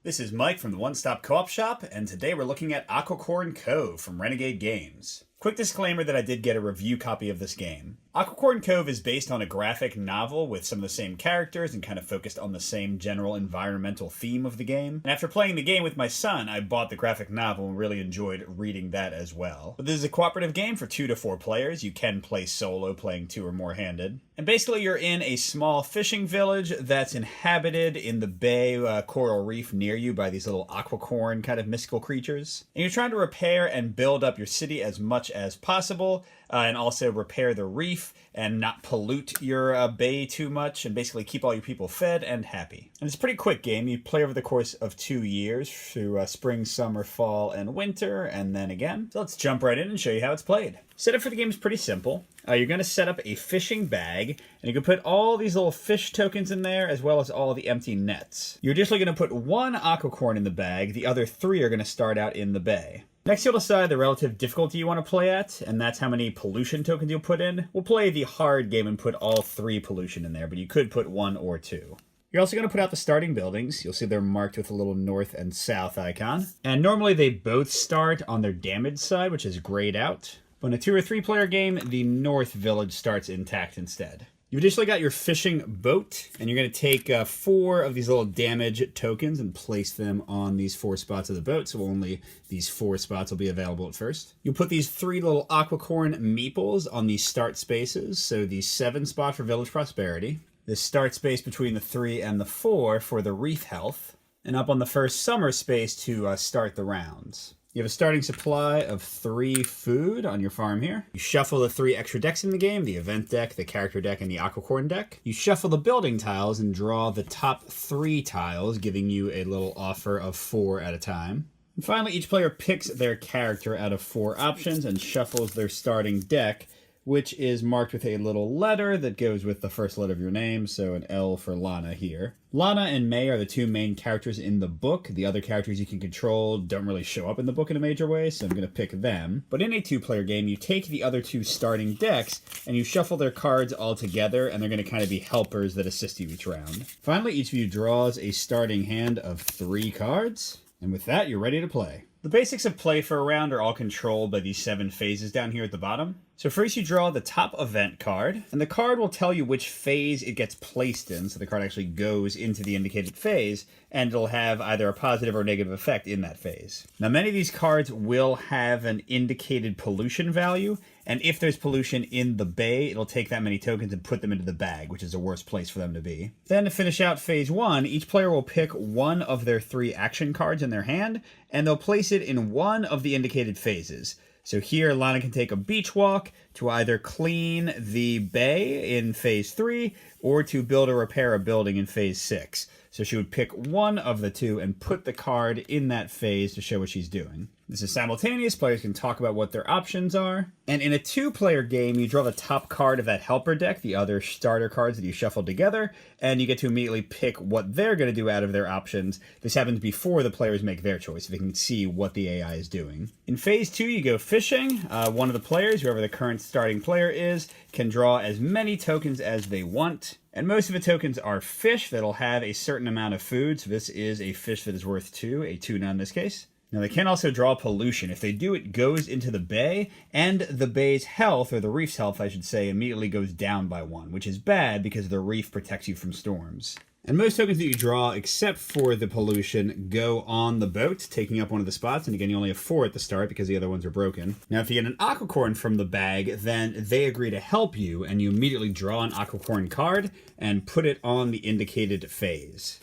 This is Mike from the One Stop Co-op Shop, and today we're looking at Aquicorn Cove from Renegade Games. Quick disclaimer that I did get a review copy of this game. Aquicorn Cove is based on a graphic novel with some of the same characters and kind of focused on the same general environmental theme of the game. And after playing the game with my son, I bought the graphic novel and really enjoyed reading that as well. But this is a cooperative game for 2 to 4 players. You can play solo, playing 2 or more handed. And basically you're in a small fishing village that's inhabited in the bay coral reef near you by these little aquicorn kind of mystical creatures. And you're trying to repair and build up your city as much as possible, and also repair the reef and not pollute your bay too much, and basically keep all your people fed and happy. And it's a pretty quick game. You play over the course of 2 years through spring, summer, fall, and winter, and then again. So let's jump right in and show you how it's played. Setup for the game is pretty simple. You're going to set up a fishing bag, and you can put all these little fish tokens in there, as well as all the empty nets. You're additionally going to put 1 aquicorn in the bag. The other 3 are going to start out in the bay. Next, you'll decide the relative difficulty you want to play at, and that's how many pollution tokens you'll put in. We'll play the hard game and put all 3 pollution in there, but you could put 1 or 2. You're also going to put out the starting buildings. You'll see they're marked with a little north and south icon. And normally they both start on their damage side, which is grayed out. But in a 2 or 3 player game, the north village starts intact instead. You've additionally got your fishing boat, and you're going to take 4 of these little damage tokens and place them on these 4 spots of the boat, so only these 4 spots will be available at first. You'll put these 3 little aquicorn meeples on the start spaces, so the 7 spot for village prosperity, the start space between the 3 and the 4 for the reef health, and up on the first summer space to start the rounds. You have a starting supply of 3 food on your farm here. You shuffle the 3 extra decks in the game, the event deck, the character deck, and the aquicorn deck. You shuffle the building tiles and draw the top 3 tiles, giving you a little offer of 4 at a time. And finally, each player picks their character out of 4 options and shuffles their starting deck, which is marked with a little letter that goes with the first letter of your name, so an L for Lana here. Lana and May are the 2 main characters in the book. The other characters you can control don't really show up in the book in a major way, so I'm going to pick them. But in a 2-player game, you take the other 2 starting decks, and you shuffle their cards all together, and they're going to kind of be helpers that assist you each round. Finally, each of you draws a starting hand of 3 cards, and with that, you're ready to play. The basics of play for a round are all controlled by these 7 phases down here at the bottom. So first you draw the top event card, and the card will tell you which phase it gets placed in, so the card actually goes into the indicated phase, and it'll have either a positive or negative effect in that phase. Now many of these cards will have an indicated pollution value, and if there's pollution in the bay, it'll take that many tokens and put them into the bag, which is the worst place for them to be. Then to finish out phase 1, each player will pick 1 of their 3 action cards in their hand, and they'll place it in 1 of the indicated phases. So here, Lana can take a beach walk to either clean the bay in phase 3 or to build or repair a building in phase 6. So she would pick 1 of the 2 and put the card in that phase to show what she's doing. This is simultaneous. Players can talk about what their options are. And in a 2-player game, you draw the top card of that helper deck, the other starter cards that you shuffled together, and you get to immediately pick what they're going to do out of their options. This happens before the players make their choice, so they can see what the AI is doing. In phase 2, you go fishing. One of the players, whoever the current starting player is, can draw as many tokens as they want. And most of the tokens are fish that'll have a certain amount of food, so this is a fish that is worth 2, a tuna in this case. Now they can also draw pollution. If they do, it goes into the bay, and the bay's health, or the reef's health I should say, immediately goes down by 1, which is bad because the reef protects you from storms. And most tokens that you draw, except for the pollution, go on the boat, taking up 1 of the spots. And again, you only have 4 at the start because the other ones are broken. Now, if you get an aquicorn from the bag, then they agree to help you, and you immediately draw an aquicorn card and put it on the indicated phase.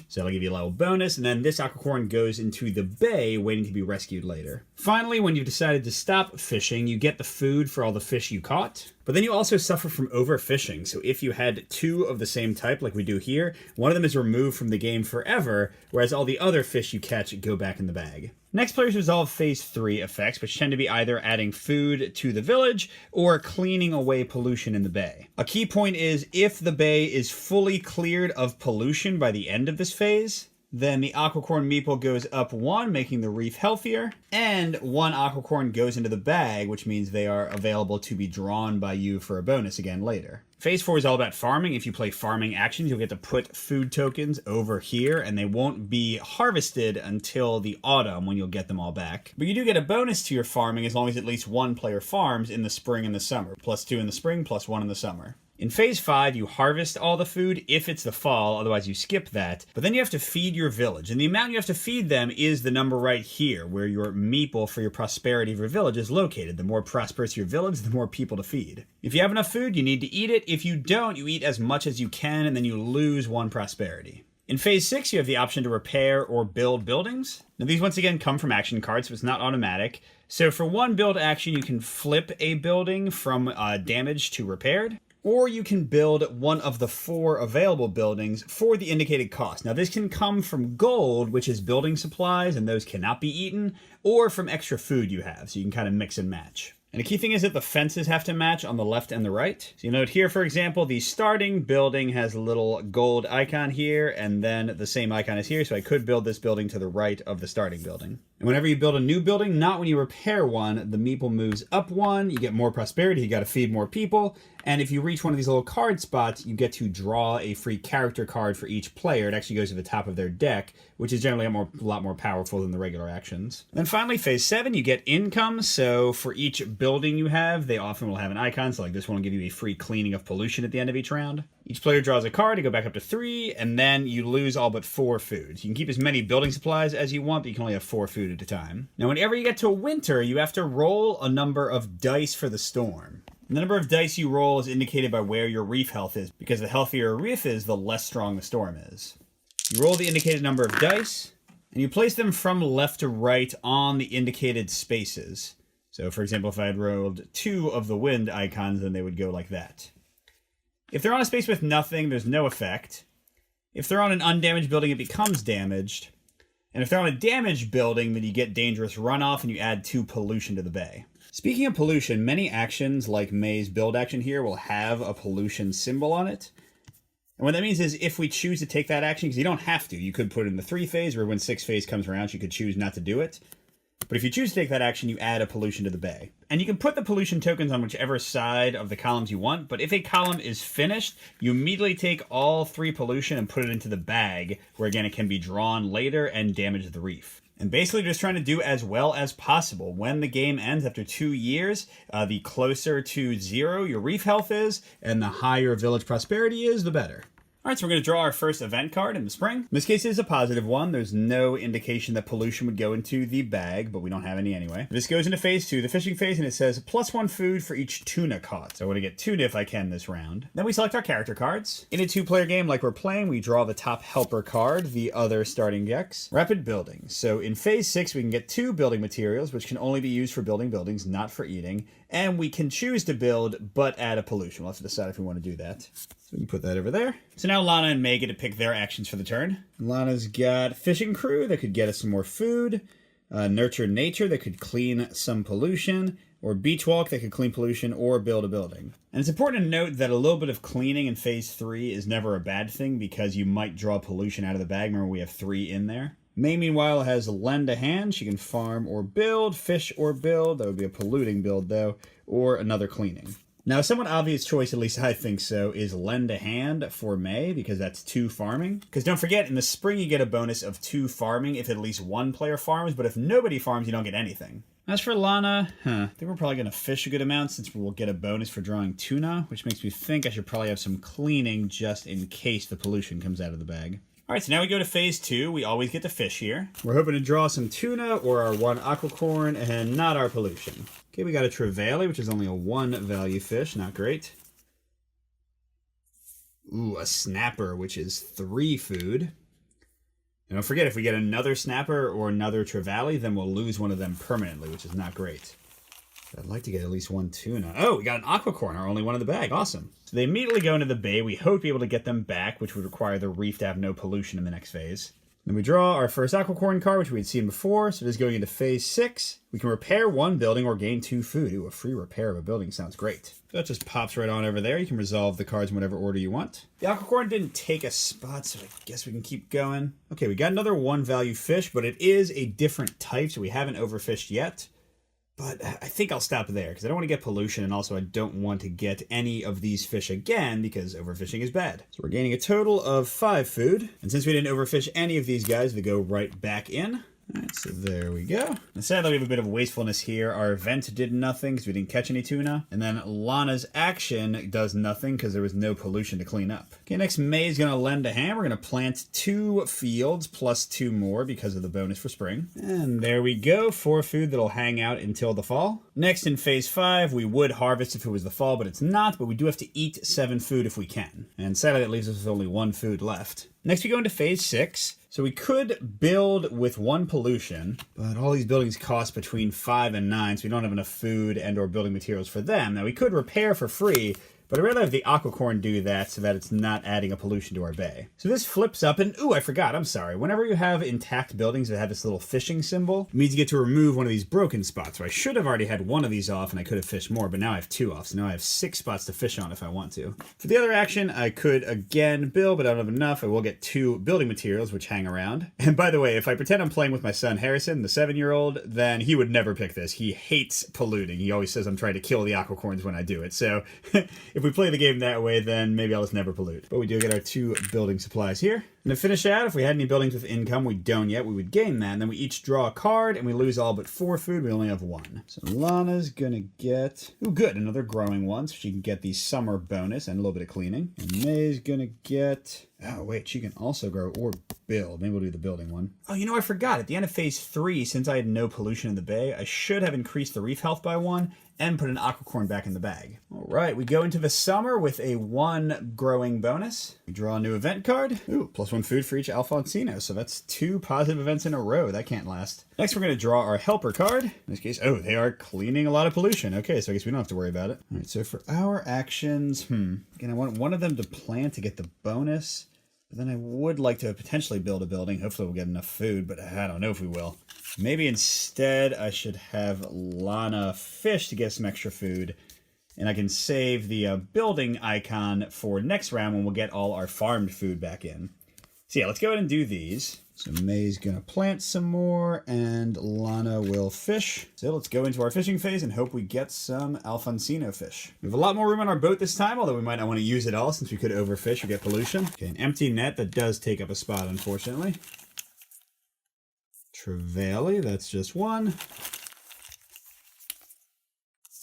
So that'll give you a level bonus, and then this aquicorn goes into the bay, waiting to be rescued later. Finally, when you've decided to stop fishing, you get the food for all the fish you caught. But then you also suffer from overfishing. So if you had 2 of the same type, like we do here, one of them is removed from the game forever, whereas all the other fish you catch go back in the bag. Next, players resolve phase 3 effects, which tend to be either adding food to the village or cleaning away pollution in the bay. A key point is if the bay is fully cleared of pollution by the end of this phase, then the Aquicorn meeple goes up 1, making the reef healthier, and 1 Aquicorn goes into the bag, which means they are available to be drawn by you for a bonus again later. Phase 4 is all about farming. If you play farming actions, you'll get to put food tokens over here, and they won't be harvested until the autumn when you'll get them all back. But you do get a bonus to your farming as long as at least one player farms in the spring and the summer. +2 in the spring, +1 in the summer. In Phase 5, you harvest all the food if it's the fall, otherwise you skip that. But then you have to feed your village, and the amount you have to feed them is the number right here, where your meeple for your prosperity of your village is located. The more prosperous your village, the more people to feed. If you have enough food, you need to eat it. If you don't, you eat as much as you can, and then you lose 1 prosperity. In Phase 6, you have the option to repair or build buildings. Now, these once again come from action cards, so it's not automatic. So for 1 build action, you can flip a building from damaged to repaired. Or you can build one of the 4 available buildings for the indicated cost. Now, this can come from gold, which is building supplies, and those cannot be eaten, or from extra food you have, so you can kind of mix and match. And the key thing is that the fences have to match on the left and the right. So you note here, for example, the starting building has a little gold icon here, and then the same icon is here, so I could build this building to the right of the starting building. And whenever you build a new building, not when you repair one, the meeple moves up 1, you get more prosperity, you gotta feed more people, and if you reach one of these little card spots, you get to draw a free character card for each player. It actually goes to the top of their deck, which is generally a lot more powerful than the regular actions. And then finally, Phase 7, you get income, so for each building you have, they often will have an icon, so like this one will give you a free cleaning of pollution at the end of each round. Each player draws a card to go back up to 3, and then you lose all but 4 foods. You can keep as many building supplies as you want, but you can only have 4 food at a time. Now, whenever you get to winter, you have to roll a number of dice for the storm. And the number of dice you roll is indicated by where your reef health is, because the healthier a reef is, the less strong the storm is. You roll the indicated number of dice, and you place them from left to right on the indicated spaces. So, for example, if I had rolled 2 of the wind icons, then they would go like that. If they're on a space with nothing, there's no effect. If they're on an undamaged building, it becomes damaged. And if they're on a damaged building, then you get dangerous runoff and you add 2 pollution to the bay. Speaking of pollution, many actions, like May's build action here, will have a pollution symbol on it. And what that means is if we choose to take that action, because you don't have to, you could put it in the 3 phase, or when 6 phase comes around, you could choose not to do it. But if you choose to take that action, you add a pollution to the bay. And you can put the pollution tokens on whichever side of the columns you want, but if a column is finished, you immediately take all 3 pollution and put it into the bag, where again it can be drawn later and damage the reef. And basically just trying to do as well as possible. When the game ends after 2 years, the closer to 0 your reef health is, and the higher village prosperity is, the better. Alright, so we're going to draw our first event card in the spring. In this case, it is a positive one. There's no indication that pollution would go into the bag, but we don't have any anyway. This goes into Phase 2, the fishing phase, and it says +1 food for each tuna caught. So I want to get tuna if I can this round. Then we select our character cards. In a 2-player game like we're playing, we draw the top helper card, the other starting decks. Rapid building. So in Phase 6, we can get 2 building materials, which can only be used for building buildings, not for eating. And we can choose to build, but add a pollution. We'll have to decide if we want to do that. So we can put that over there. So now Lana and May get to pick their actions for the turn. Lana's got Fishing Crew that could get us some more food. Nurture Nature that could clean some pollution. Or Beach Walk that could clean pollution or build a building. And it's important to note that a little bit of cleaning in Phase 3 is never a bad thing because you might draw pollution out of the bag. Remember, we have 3 in there. May, meanwhile, has Lend a Hand. She can farm or build, fish or build. That would be a polluting build, though, or another cleaning. Now, a somewhat obvious choice, at least I think so, is Lend a Hand for May, because that's 2 farming. Because don't forget, in the spring you get a bonus of 2 farming if at least 1 player farms, but if nobody farms, you don't get anything. As for Lana, I think we're probably going to fish a good amount since we'll get a bonus for drawing tuna, which makes me think I should probably have some cleaning just in case the pollution comes out of the bag. Alright, so now we go to Phase 2. We always get to fish here. We're hoping to draw some tuna or our 1 Aquicorn and not our pollution. Okay, we got a Trevally, which is only a 1 value fish. Not great. Ooh, a Snapper, which is 3 food. And don't forget, if we get another Snapper or another Trevally, then we'll lose one of them permanently, which is not great. I'd like to get at least 1 tuna. Oh, we got an Aquicorn, our only one in the bag. Awesome. So they immediately go into the bay. We hope to be able to get them back, which would require the reef to have no pollution in the next phase. Then we draw our first Aquicorn card, which we had seen before. So just going into phase 6. We can repair 1 building or gain 2 food. Ooh, a free repair of a building sounds great. So that just pops right on over there. You can resolve the cards in whatever order you want. The Aquicorn didn't take a spot, so I guess we can keep going. Okay, we got another 1 value fish, but it is a different type, so we haven't overfished yet. But I think I'll stop there because I don't want to get pollution, and also I don't want to get any of these fish again because overfishing is bad. So we're gaining a total of 5 food. And since we didn't overfish any of these guys, they go right back in. All right, so there we go. And sadly, we have a bit of wastefulness here. Our event did nothing because we didn't catch any tuna. And then Lana's action does nothing because there was no pollution to clean up. Okay, next May is going to lend a hand. We're going to plant 2 fields plus 2 more because of the bonus for spring. And there we go, 4 food that'll hang out until the fall. Next, in phase 5, we would harvest if it was the fall, but it's not. But we do have to eat 7 food if we can. And sadly, that leaves us with only 1 food left. Next, we go into phase 6. So we could build with 1 pollution, but all these buildings cost between 5 and 9, so we don't have enough food and or building materials for them. Now, we could repair for free, but I'd rather have the Aquicorn do that so that it's not adding a pollution to our bay. So this flips up, and ooh, I forgot, I'm sorry. Whenever you have intact buildings that have this little fishing symbol, it means you get to remove one of these broken spots. So I should have already had 1 of these off, and I could have fished more, but now I have 2 off, so now I have 6 spots to fish on if I want to. For the other action, I could again build, but I don't have enough. I will get 2 building materials, which hang around. And by the way, if I pretend I'm playing with my son Harrison, the 7-year-old, then he would never pick this. He hates polluting. He always says I'm trying to kill the Aquicorns when I do it. So if we play the game that way, then maybe I'll just never pollute. But we do get our 2 building supplies here. And to finish out, if we had any buildings with income, we don't yet, we would gain that. And then we each draw a card, and we lose all but 4 food. We only have 1. So Lana's gonna get, ooh, good, another growing one, so she can get the summer bonus and a little bit of cleaning. And May's gonna get, oh wait, she can also grow or build. Maybe we'll do the building one. Oh, you know, I forgot. At the end of phase 3, since I had no pollution in the bay, I should have increased the reef health by 1 and put an Aquicorn back in the bag. All right, we go into the summer with a 1 growing bonus. We draw a new event card. Ooh, plus 1 food for each Alfonsino. So that's 2 positive events in a row. That can't last. Next, we're going to draw our helper card. In this case, oh, they are cleaning a lot of pollution. Okay, so I guess we don't have to worry about it. All right, so for our actions, again, I want one of them to plant to get the bonus. But then I would like to potentially build a building. Hopefully we'll get enough food, but I don't know if we will. Maybe instead I should have Lana fish to get some extra food. And I can save the building icon for next round when we'll get all our farmed food back in. So yeah, let's go ahead and do these. So May's going to plant some more, and Lana will fish. So let's go into our fishing phase and hope we get some Alfonsino fish. We have a lot more room on our boat this time, although we might not want to use it all since we could overfish or get pollution. Okay, an empty net that does take up a spot, unfortunately. Trevally, that's just 1.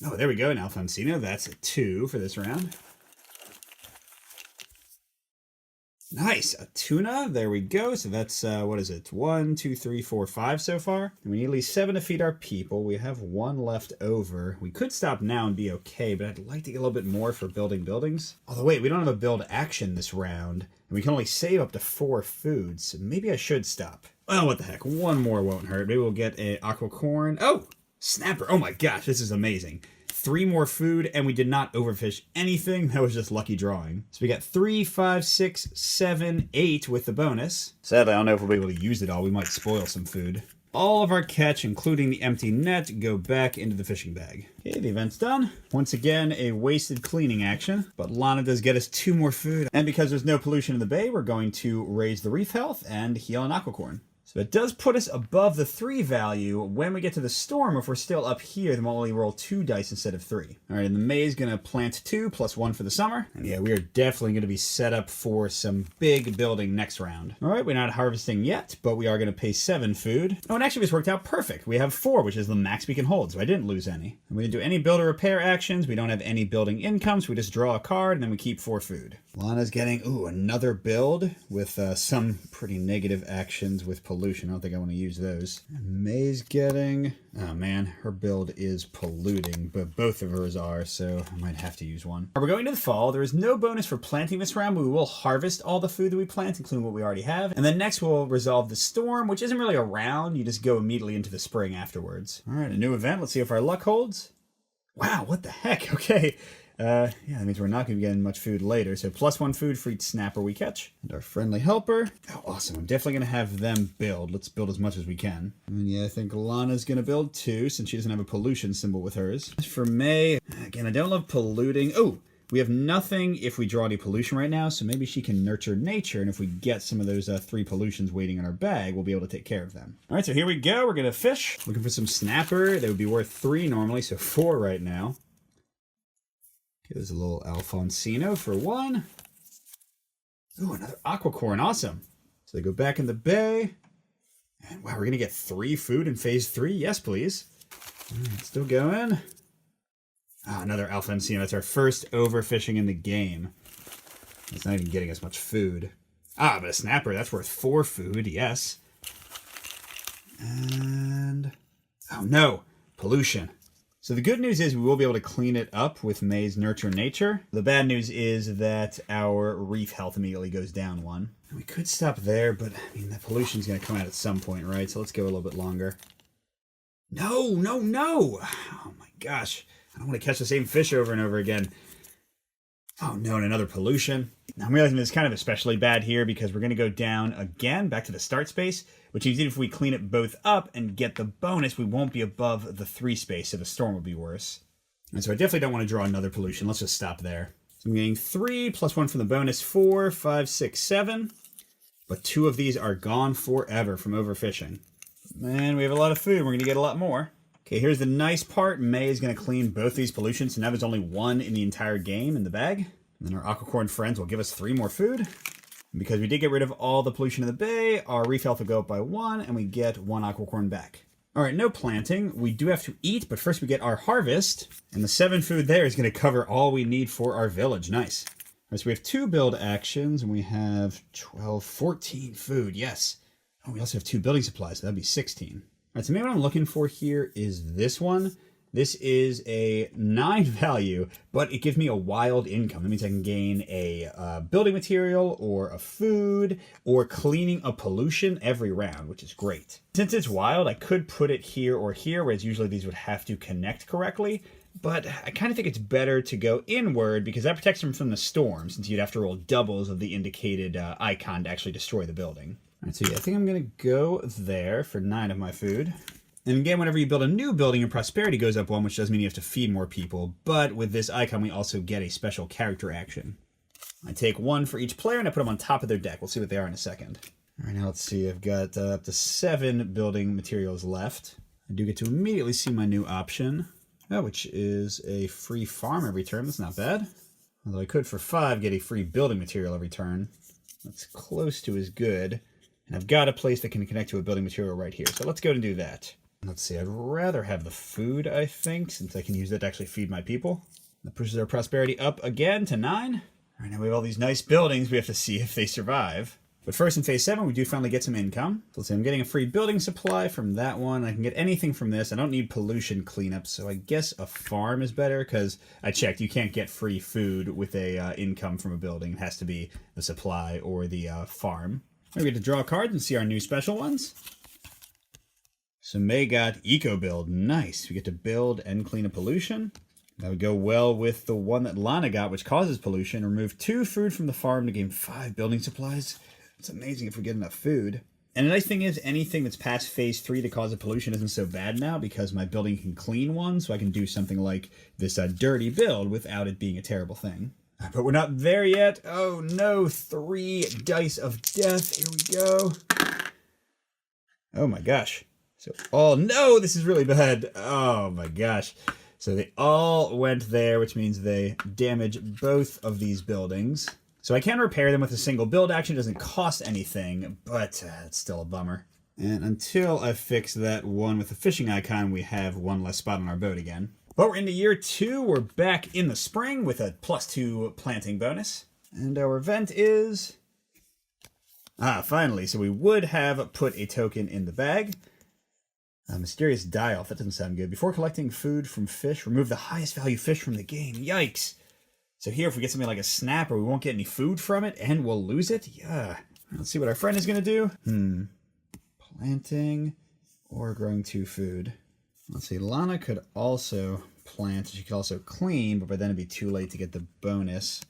Oh, there we go, an Alfonsino. That's a 2 for this round. Nice, a tuna. There we go. So that's, what is it? 1, 2, 3, 4, 5 so far. And we need at least 7 to feed our people. We have 1 left over. We could stop now and be okay, but I'd like to get a little bit more for building buildings. Although, wait, we don't have a build action this round, and we can only save up to 4 foods, so maybe I should stop. Well, what the heck? 1 more won't hurt. Maybe we'll get a Aquicorn. Oh, snapper. Oh my gosh, this is amazing. 3 more food, and we did not overfish anything. That was just lucky drawing. So we got 3, 5, 6, 7, 8 with the bonus. Sadly, I don't know if we'll be able to use it all. We might spoil some food. All of our catch, including the empty net, go back into the fishing bag. Okay, the event's done. Once again, a wasted cleaning action, but Lana does get us 2 more food. And because there's no pollution in the bay, we're going to raise the reef health and heal an Aquicorn. So it does put us above the 3 value. When we get to the storm, if we're still up here, then we'll only roll 2 dice instead of 3. All right, and the May's going to plant 2 plus 1 for the summer. And yeah, we are definitely going to be set up for some big building next round. All right, we're not harvesting yet, but we are going to pay 7 food. Oh, and actually this worked out perfect. We have 4, which is the max we can hold, so I didn't lose any. And we didn't do any build or repair actions. We don't have any building income, so we just draw a card, and then we keep 4 food. Lana's getting, ooh, another build with some pretty negative actions with pollution. I don't think I want to use those. And May's getting, oh man, her build is polluting, but both of hers are, so I might have to use one. We're going to the fall. There is no bonus for planting this round, but we will harvest all the food that we plant, including what we already have. And then next we'll resolve the storm, which isn't really a round. You just go immediately into the spring afterwards. All right, a new event. Let's see if our luck holds. Wow, what the heck? Okay. Yeah, that means we're not going to be getting much food later. So +1 food for each snapper we catch. And our friendly helper. Oh, awesome. I'm definitely going to have them build. Let's build as much as we can. And yeah, I think Lana's going to build too, since she doesn't have a pollution symbol with hers. As for May, again, I don't love polluting. Oh, we have nothing if we draw any pollution right now, so maybe she can nurture nature, and if we get some of those 3 pollutions waiting in our bag, we'll be able to take care of them. All right, so here we go. We're going to fish. Looking for some snapper. They would be worth 3 normally, so 4 right now. Okay, there's a little Alfonsino for 1. Ooh, another Aquicorn. Awesome. So they go back in the bay. And wow, we're going to get 3 food in phase 3. Yes, please. All right, still going. Ah, another Alfonsino. That's our first overfishing in the game. It's not even getting us much food. Ah, but a snapper. That's worth 4 food. Yes. And... oh, no. Pollution. So the good news is we will be able to clean it up with May's Nurture Nature. The bad news is that our reef health immediately goes down 1. And we could stop there, but I mean, the pollution's going to come out at some point, right? So let's go a little bit longer. No, no, no! Oh my gosh. I don't want to catch the same fish over and over again. Oh no, and another pollution. Now I'm realizing it's kind of especially bad here because we're going to go down again, back to the start space, which means if we clean it both up and get the bonus, we won't be above the 3 space, so the storm will be worse. And so I definitely don't want to draw another pollution. Let's just stop there. So I'm getting 3 plus 1 from the bonus, 4, 5, 6, 7. But 2 of these are gone forever from overfishing. And we have a lot of food. We're going to get a lot more. Okay, here's the nice part. May is going to clean both these pollutions, so now there's only 1 in the entire game in the bag. And then our Aquicorn friends will give us 3 more food. And because we did get rid of all the pollution in the bay, our reef health will go up by 1, and we get 1 Aquicorn back. All right, no planting. We do have to eat, but first we get our harvest. And the 7 food there is going to cover all we need for our village. Nice. All right, so we have 2 build actions, and we have 12, 14 food. Yes. Oh, we also have 2 building supplies, so that'd be 16. All right, so maybe what I'm looking for here is this one. This is a 9 value, but it gives me a wild income. That means I can gain a building material or a food or cleaning a pollution every round, which is great. Since it's wild, I could put it here or here, whereas usually these would have to connect correctly. But I kind of think it's better to go inward because that protects them from the storm, since you'd have to roll doubles of the indicated icon to actually destroy the building. All right, so yeah, I think I'm going to go there for 9 of my food. And again, whenever you build a new building, your prosperity goes up 1, which does mean you have to feed more people. But with this icon, we also get a special character action. I take 1 for each player, and I put them on top of their deck. We'll see what they are in a second. All right, now let's see. I've got up to 7 building materials left. I do get to immediately see my new option, which is a free farm every turn. That's not bad. Although I could, for 5, get a free building material every turn. That's close to as good. And I've got a place that can connect to a building material right here. So let's go and do that. Let's see, I'd rather have the food, I think, since I can use that to actually feed my people. That pushes our prosperity up again to 9. All right, now we have all these nice buildings. We have to see if they survive. But first, in phase 7, we do finally get some income. So let's say I'm getting a free building supply from that one. I can get anything from this. I don't need pollution cleanup, so I guess a farm is better, because I checked. You can't get free food with a income from a building. It has to be the supply or the farm. We get to draw cards and see our new special ones. So May got Eco Build. Nice. We get to build and clean a pollution. That would go well with the one that Lana got, which causes pollution. Remove 2 food from the farm to gain 5 building supplies. It's amazing if we get enough food. And the nice thing is, anything that's past phase 3 to cause a pollution isn't so bad now, because my building can clean one, so I can do something like this dirty build without it being a terrible thing. But we're not there yet. Oh no, 3 dice of death. Here we go. Oh my gosh. So, oh no, this is really bad. Oh my gosh. So they all went there, which means they damage both of these buildings. So I can repair them with a single build action. It doesn't cost anything, but it's still a bummer. And until I fix that one with the fishing icon, we have 1 less spot on our boat again. But we're into year 2. We're back in the spring with a +2 planting bonus. And our event is... finally. So we would have put a token in the bag. Mysterious die-off. That doesn't sound good. Before collecting food from fish, remove the highest value fish from the game. Yikes. So here, if we get something like a snapper, we won't get any food from it, and we'll lose it? Yeah. Let's see what our friend is going to do. Planting or growing 2 food. Let's see. Lana could also plant. She could also clean, but by then it'd be too late to get the bonus.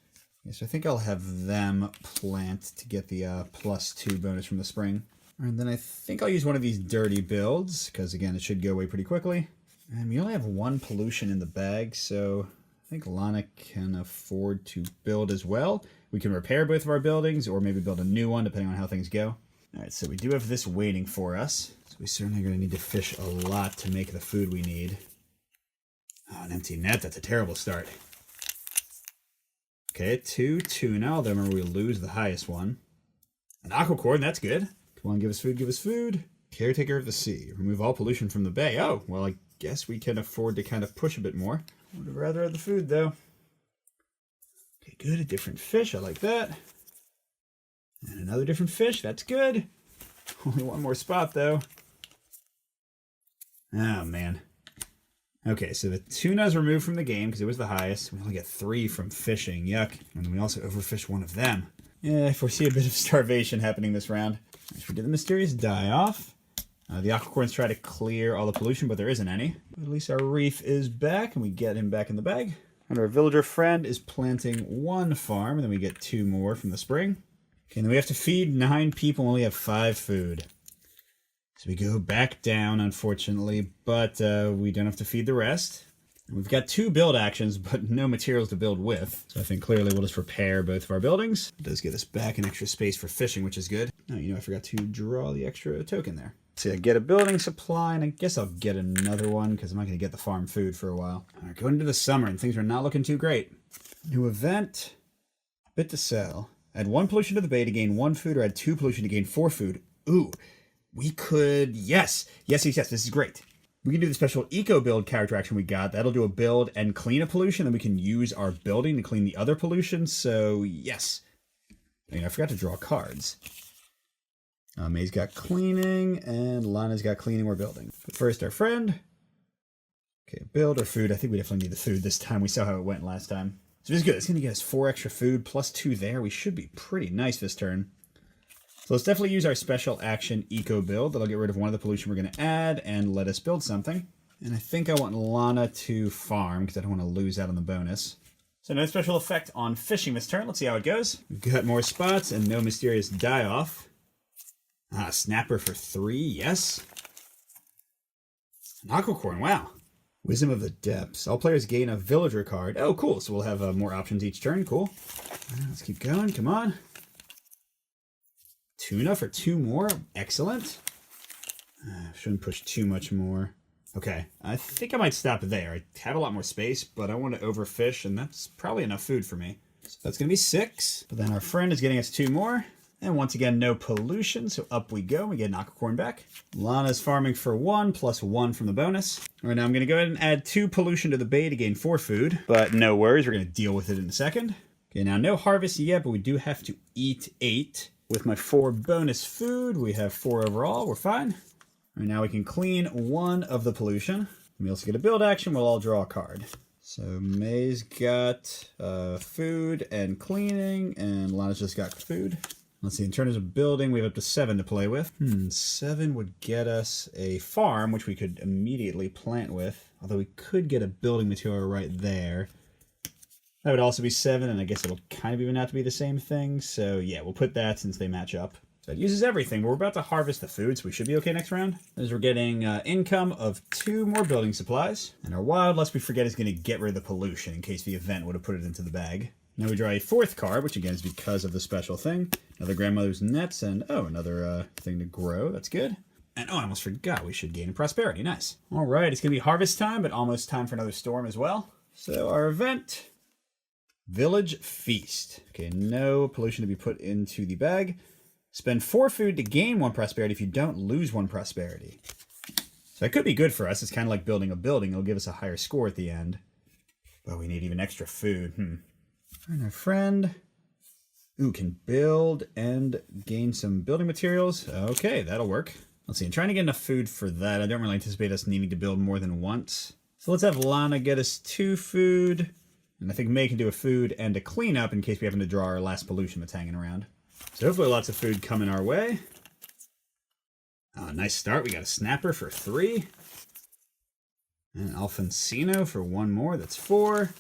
Yeah, so I think I'll have them plant to get the +2 bonus from the spring. And then I think I'll use one of these dirty builds, because again, it should go away pretty quickly. And we only have 1 pollution in the bag, so I think Lana can afford to build as well. We can repair both of our buildings, or maybe build a new one, depending on how things go. Alright, so we do have this waiting for us. So we certainly are going to need to fish a lot to make the food we need. Oh, an empty net, that's a terrible start. Okay, 2 tuna, although remember we lose the highest one. An Aquicorn, that's good. Come on, give us food, give us food. Caretaker of the sea. Remove all pollution from the bay. Oh, well, I guess we can afford to kind of push a bit more. Would have rather had the food, though. Okay, good. A different fish. I like that. And another different fish. That's good. Only 1 more spot, though. Oh, man. Okay, so the tuna's removed from the game because it was the highest. We only get 3 from fishing. Yuck. And we also overfished 1 of them. Yeah, I foresee a bit of starvation happening this round. Right, we did the mysterious die-off. The Aquicorns try to clear all the pollution, but there isn't any. But at least our reef is back, and we get him back in the bag. And our villager friend is planting 1 farm, and then we get 2 more from the spring. Okay, and then we have to feed 9 people, and only have 5 food. So we go back down, unfortunately, but we don't have to feed the rest. And we've got 2 build actions, but no materials to build with. So I think clearly we'll just repair both of our buildings. It does get us back an extra space for fishing, which is good. Oh, you know, I forgot to draw the extra token there. So I get a building supply, and I guess I'll get another one, because I'm not going to get the farm food for a while. All right, going into the summer, and things are not looking too great. New event, bit to sell. Add 1 pollution to the bay to gain 1 food, or add 2 pollution to gain 4 food. Ooh, we could, yes, this is great. We can do the special eco build character action we got. That'll do a build and clean a pollution, and we can use our building to clean the other pollution, so yes. I forgot to draw cards. May's got cleaning, and Lana's got cleaning or building. But first, our friend. Okay, build or food. I think we definitely need the food this time. We saw how it went last time. So this is good. It's going to get us 4 extra food, plus 2 there. We should be pretty nice this turn. So let's definitely use our special action eco build. That'll get rid of 1 of the pollution we're going to add, and let us build something. And I think I want Lana to farm, because I don't want to lose out on the bonus. So no special effect on fishing this turn. Let's see how it goes. We've got more spots, and no mysterious die-off. Snapper for 3, yes. An Aquicorn, wow. Wisdom of the Depths. All players gain a villager card. Oh, cool. So we'll have more options each turn. Cool. Let's keep going. Come on. Tuna for 2 more. Excellent. Shouldn't push too much more. Okay. I think I might stop there. I have a lot more space, but I want to overfish, and that's probably enough food for me. So that's going to be 6. But then our friend is getting us 2 more. And once again, no pollution, so up we go. We get an Aquicorn back. Lana's farming for 1, plus 1 from the bonus. All right, now I'm going to go ahead and add 2 pollution to the bay to gain 4 food. But no worries, we're going to deal with it in a second. Okay, now no harvest yet, but we do have to eat 8. With my 4 bonus food, we have 4 overall. We're fine. All right, now we can clean 1 of the pollution. We also get a build action. We'll all draw a card. So May's got food and cleaning, and Lana's just got food. Let's see, in terms of building, we have up to 7 to play with. 7 would get us a farm, which we could immediately plant with. Although we could get a building material right there. That would also be 7, and I guess it'll kind of even have to be the same thing. So yeah, we'll put that since they match up. So it uses everything, but we're about to harvest the food, so we should be okay next round. As we're getting income of 2 more building supplies. And our wild, lest we forget, is going to get rid of the pollution in case the event would have put it into the bag. Now we draw a 4th card, which again is because of the special thing. Another grandmother's nets, and oh, another thing to grow. That's good. And oh, I almost forgot we should gain prosperity. Nice. All right, it's going to be harvest time, but almost time for another storm as well. So our event, Village Feast. Okay, no pollution to be put into the bag. Spend 4 food to gain 1 prosperity. If you don't, lose 1 prosperity. So that could be good for us. It's kind of like building a building. It'll give us a higher score at the end. But we need even extra food. And our friend, can build and gain some building materials. Okay, that'll work. Let's see, I'm trying to get enough food for that. I don't really anticipate us needing to build more than once. So let's have Lana get us 2 food. And I think May can do a food and a cleanup in case we happen to draw our last pollution that's hanging around. So hopefully lots of food coming our way. Nice start. We got a snapper for 3. And Alfonsino for one more. That's 4.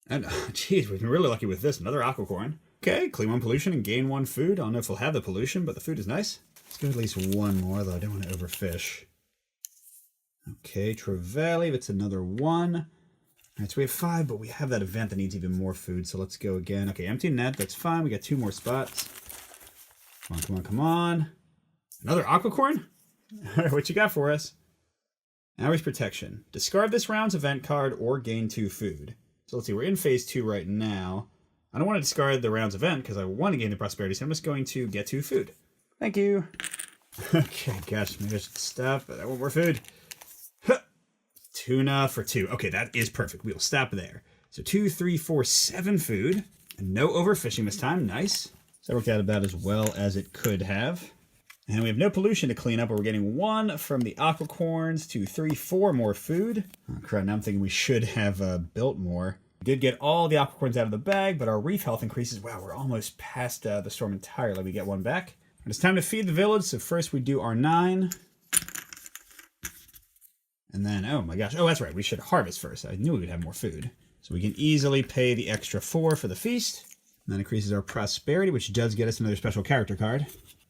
And, geez, we've been really lucky with this. Another Aquicorn. Okay, clean 1 pollution and gain 1 food. I don't know if we'll have the pollution, but the food is nice. Let's give it at least 1 more, though I don't want to overfish. Okay, Trevally, that's another 1. All right, so we have 5, but we have that event that needs even more food, so let's go again. Okay, empty net, that's fine. We got 2 more spots. Come on, come on, come on. Another Aquicorn? All right, what you got for us? Hours Protection. Discard this round's event card or gain 2 food. So let's see, we're in phase 2 right now. I don't want to discard the round's event because I want to gain the prosperity, so I'm just going to get 2 food. Thank you. Okay, gosh, maybe I should stop, but I want more food. Huh. Tuna for 2. Okay, that is perfect. We'll stop there. So 2, 3, 4, 7 food. And no overfishing this time. Nice. So that worked out about as well as it could have. And we have no pollution to clean up, but we're getting 1 from the Aquicorns, 2, 3, 4 more food. Oh, crap, now I'm thinking we should have built more. We did get all the Aquicorns out of the bag, but our reef health increases. Wow, we're almost past the storm entirely. We get 1 back. And it's time to feed the village, so first we do our 9. And then, oh my gosh, oh, that's right, we should harvest first. I knew we would have more food. So we can easily pay the extra 4 for the feast. And that increases our prosperity, which does get us another special character card.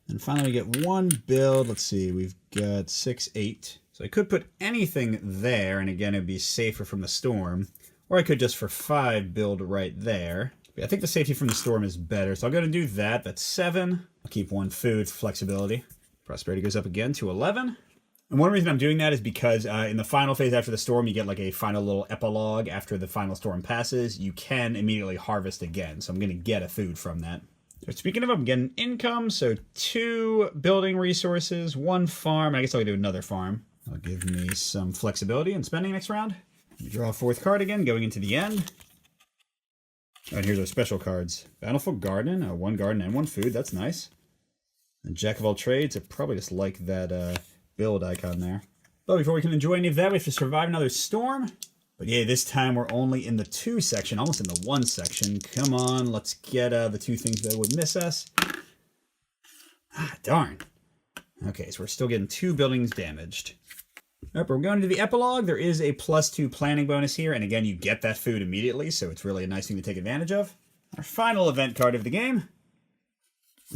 And finally, we get 1 build. Let's see, we've got 6, 8. So I could put anything there, and again, it'd be safer from the storm. Or I could just, for 5, build right there. But I think the safety from the storm is better, so I'll go ahead and do that. That's 7. I'll keep 1 food for flexibility. Prosperity goes up again to 11. And one reason I'm doing that is because in the final phase after the storm, you get like a final little epilogue after the final storm passes. You can immediately harvest again, so I'm going to get a food from that. So speaking of, I'm getting income, so 2 building resources, 1 farm. I guess I'll do another farm. That'll give me some flexibility in spending next round. We draw a 4th card again, going into the end. All right, here's our special cards. Bountiful Garden, 1 garden and 1 food. That's nice. And Jack of all trades. I probably just like that build icon there. But before we can enjoy any of that, we have to survive another storm. But yeah, this time we're only in the 2 section, almost in the 1 section. Come on, let's get the 2 things that would miss us. Ah, darn. Okay, so we're still getting 2 buildings damaged. All right, but we're going to the epilogue. There is a +2 planning bonus here, and again, you get that food immediately, so it's really a nice thing to take advantage of. Our final event card of the game.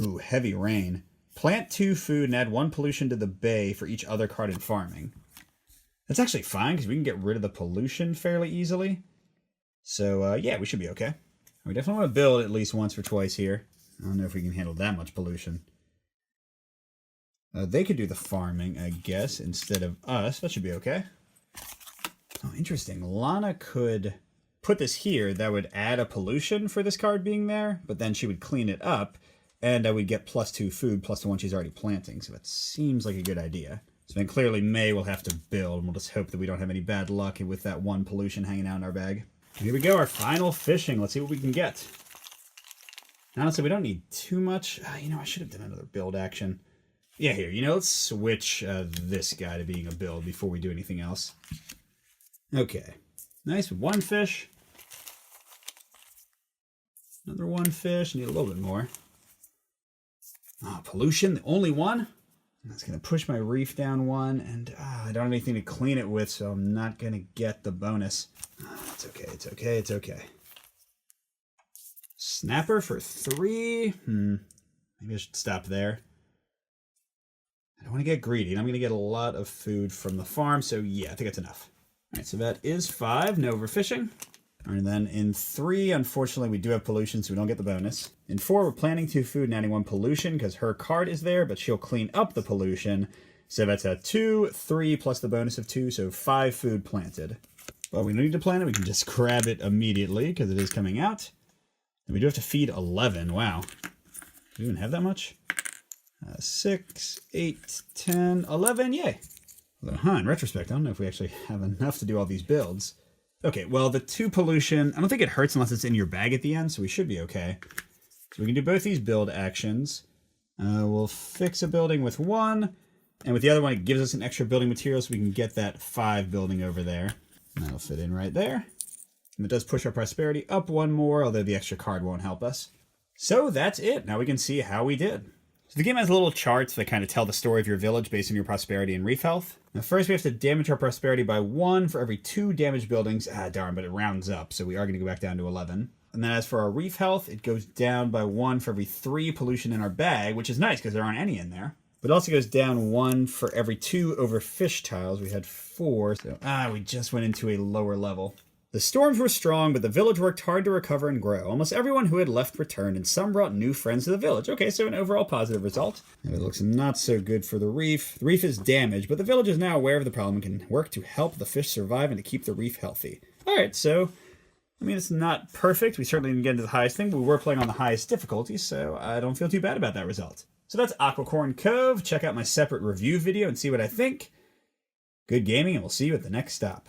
Ooh, Heavy Rain. Plant 2 food and add 1 pollution to the bay for each other card in farming. That's actually fine, because we can get rid of the pollution fairly easily. So, yeah, we should be okay. We definitely want to build at least once or twice here. I don't know if we can handle that much pollution. They could do the farming, I guess, instead of us. That should be okay. Oh, interesting. Lana could put this here. That would add a pollution for this card being there, but then she would clean it up, and I would get +2 food plus the one she's already planting. So that seems like a good idea. So then clearly May will have to build, and we'll just hope that we don't have any bad luck with that 1 pollution hanging out in our bag. Here we go, our final fishing. Let's see what we can get. Honestly, we don't need too much. You know, I should have done another build action. Yeah, here, you know, let's switch this guy to being a build before we do anything else. Okay. Nice, 1 fish. Another 1 fish. Need a little bit more. Oh, pollution, the only 1. That's going to push my reef down 1, and I don't have anything to clean it with, so I'm not going to get the bonus. It's okay, it's okay, it's okay. Snapper for 3. Maybe I should stop there. I don't want to get greedy, and I'm going to get a lot of food from the farm, so yeah, I think that's enough. All right, so that is 5, no overfishing. And then in 3, unfortunately, we do have pollution, so we don't get the bonus. In 4, we're planting 2 food and adding 1 pollution, because her card is there, but she'll clean up the pollution. So that's a 2, 3, plus the bonus of 2, so 5 food planted. But we don't need to plant it, we can just grab it immediately, because it is coming out. And we do have to feed 11, wow. Do we even have that much? 6, 8, 10, 11, yay. Although, in retrospect, I don't know if we actually have enough to do all these builds. Okay, well, the 2 pollution, I don't think it hurts unless it's in your bag at the end, so we should be okay. So we can do both these build actions. We'll fix a building with 1, and with the other one, it gives us an extra building material so we can get that 5 building over there. And that'll fit in right there. And it does push our prosperity up 1 more, although the extra card won't help us. So that's it. Now we can see how we did. So the game has little charts that kind of tell the story of your village based on your prosperity and reef health. Now first we have to damage our prosperity by 1 for every 2 damaged buildings. Ah, darn, but it rounds up, so we are going to go back down to 11. And then as for our reef health, it goes down by 1 for every 3 pollution in our bag, which is nice because there aren't any in there. But it also goes down 1 for every 2 overfished tiles. We had 4, so we just went into a lower level. The storms were strong, but the village worked hard to recover and grow. Almost everyone who had left returned, and some brought new friends to the village. Okay, so an overall positive result. Now it looks not so good for the reef. The reef is damaged, but the village is now aware of the problem and can work to help the fish survive and to keep the reef healthy. Alright, so, I mean, it's not perfect. We certainly didn't get into the highest thing, but we were playing on the highest difficulty, so I don't feel too bad about that result. So that's Aquicorn Cove. Check out my separate review video and see what I think. Good gaming, and we'll see you at the next stop.